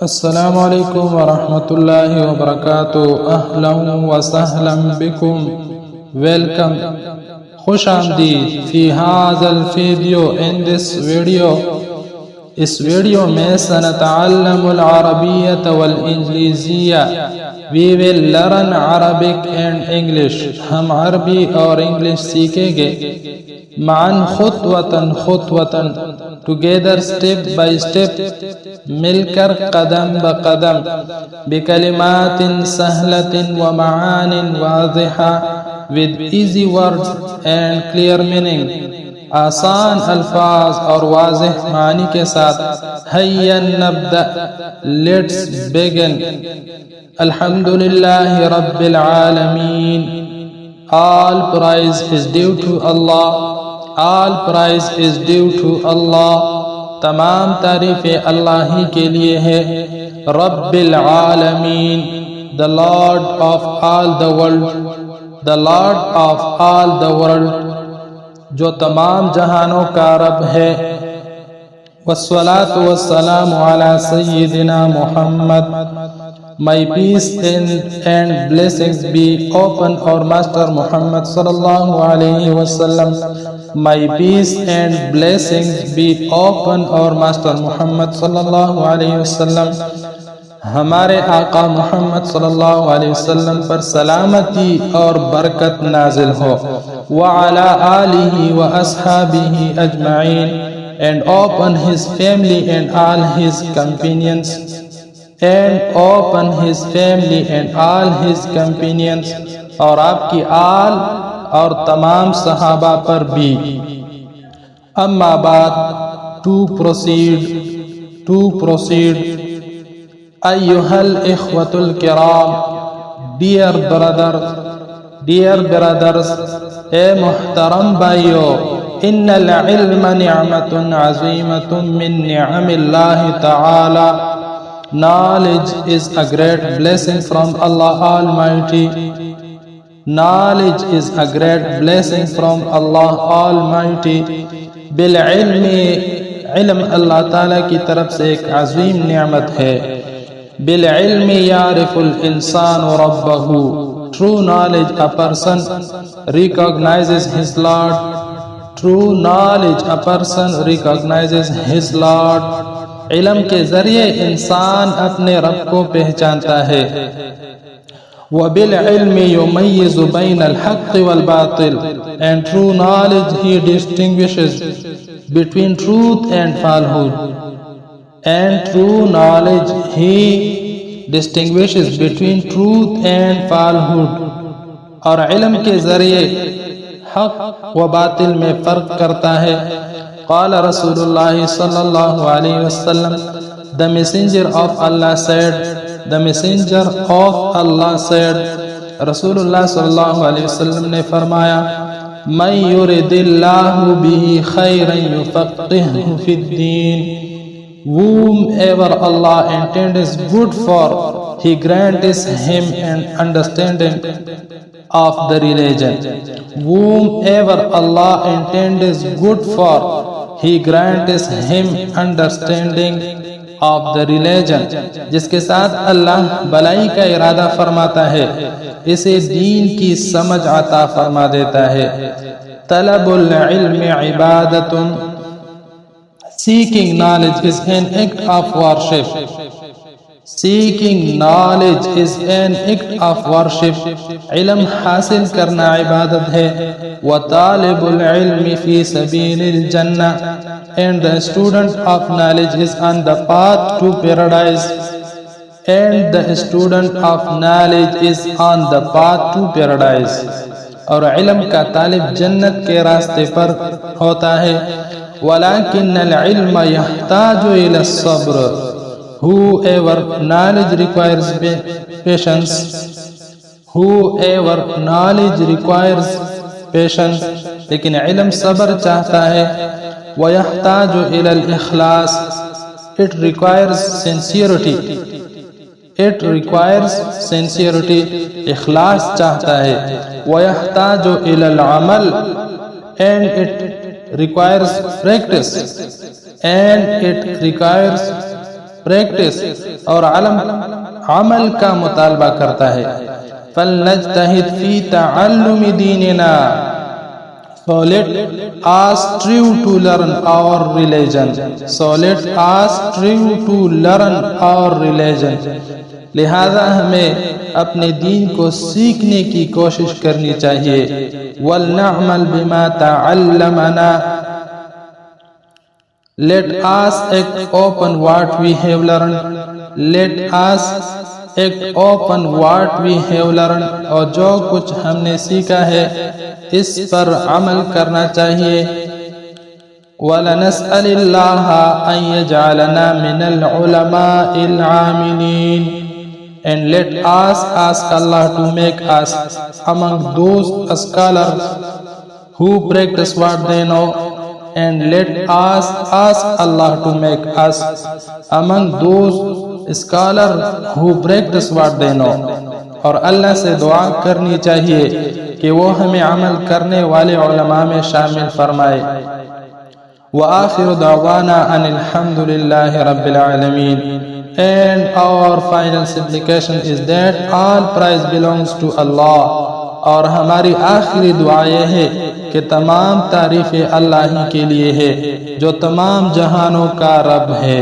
अस्सलामु अलैकुम वरहमतुल्लाहि वबरकातुहू। अहलन व सहलन बिकुम, वेलकम, खुश आमदीद फी हाज़ल वीडियो, इन दिस वीडियो। इस वीडियो में सनतअल्लमुल अरबिय्यत वल इंग्लिज़िय्या, we will learn Arabic and English. हम अरबी और इंग्लिश सीखेंगे। मान खुतवतन खुतवतन, टुगेदर, स्टेप बाय स्टेप, मिलकर कदम ब कदम, बिकलिमातिन सहलतिन व मआनिन वाज़िहा, with easy words and clear meaning, आसान अल्फाज और वाज़ेह मानी के साथ। हय्या नब्दा, लेट्स बिगिन। अल्हम्दुलिल्लाहि रब्बिल आलमीन, all praise is due to Allah, all praise is due to Allah, तमाम तारीफ़ें अल्लाह ही के लिए है। रब्बिल आलमीन, the Lord of all the world, the Lord of all the world, जो तमाम जहानों का रब है। वस्सलातु वस्सलामु अला सय्यिदिना Muhammad, my peace and blessings be upon our master Muhammad sallallahu alaihi wasallam, my peace and blessings be upon our master Muhammad sallallahu alaihi wasallam, हमारे आका मोहम्मद सल्लल्लाहु अलैहि वसल्लम पर सलामती और बरकत नाजिल हो। व अला आलिहि व अस्हाबिहि ajwain, and upon his family and all his companions, and upon his family and all his companions, और आपकी आल और तमाम सहाबा पर भी। अम्मा बाद, to proceed, अय्युहल इख्वतुल किराम, dear brothers, ए मुहतरम भाइयों, इन्नल इल्म निअमतुन अज़ीमतुन मिन निअमिल्लाहि तआला, knowledge is a great blessing from Allah Almighty, knowledge is a great blessing from Allah Almighty। बिल इल्मी, इल्म अल्लाह ताला की तरफ से एक अज़ीम नियामत है। बिल इल्मी यारिफुल इंसान रब्बहू, true knowledge a person recognizes his Lord, true knowledge a person recognizes his Lord। इल्म के जरिए इंसान अपने रब को पहचानता है। वबिल इल्मी युमय्यिज़ु बैनल हक़्क़ि वल बातिल, and true knowledge he distinguishes between truth and falsehood, and true knowledge he distinguishes between truth and falsehood, और इल्म के जरिए हक़ व बातिल में फ़र्क करता है। क़ाल रसूलुल्लाह सल्लल्लाहु अलैहि वसल्लम, the messenger of Allah said, the messenger of Allah said, रसूलुल्लाह सल्लल्लाहु अलैहि वसल्लम ने फरमाया, मन युरिदिल्लाहु बिही खैरन युफ़क़्क़िहु फ़िद्दीन, whomever Allah intends good for, he grants him an understanding of the religion। whomever Allah intends good for, he grants him understanding of the religion। जिसके साथ अल्लाह भलाई का इरादा फरमाता है, इसे दीन की समझ अता फरमा देता है। तलबुल इल्म इबादतुन, seeking knowledge is an act of worship, seeking knowledge is an act of worship। इल्म हासिल करना इबादत है। व तालिबुल इल्मी फी सबीलिल जन्नह, and the student of knowledge is on the path to paradise, and the student of knowledge is on the path to paradise, और इल्म का तालिब जन्नत के रास्ते पर होता है। वलाकिन्नल इल्म यहताजु इला सब्र, whoever knowledge requires patience, whoever knowledge requires patience, लेकिन इल्म सब्र चाहता है। वयहताजु इलल इखलास, it requires sincerity, it requires sincerity, इखलास चाहता है। वयहताजु इलल अमल, and it requires practice, and it requires practice और अमल का मुतालबा करता है। फलनज्तहिद फी तअल्लुमि दीनिना, so let us strive to learn our religion. So let us strive to learn our religion. लिहाजा हमें अपने दीन को सीखने की कोशिश करनी चाहिए। वलनअमल बिमा तअल्लमना, let us act upon what we have learned. Let us act upon what we have learned, और जो कुछ हमने सीखा है इस पर अमल करना चाहिए। वलनस्अलिल्लाह अन यजअलना मिनल उलमाइल आमिलीन, and let us ask Allah to make us among those scholars who practice what they know, and let us ask Allah to make us among those scholars who practice what they know। और अल्लाह से दुआ करनी चाहिए कि वो हमें अमल करने वाले उलमा में शामिल फरमाए। व आखिर दावाना अनिल हम्दुलिल्लाहि रब्बिल आलमीन, and our final supplication is that all praise belongs to Allah। और हमारी आखिरी दुआ यह है कि तमाम तारीफ़ें अल्लाह ही के लिए है जो तमाम जहानों का रब है।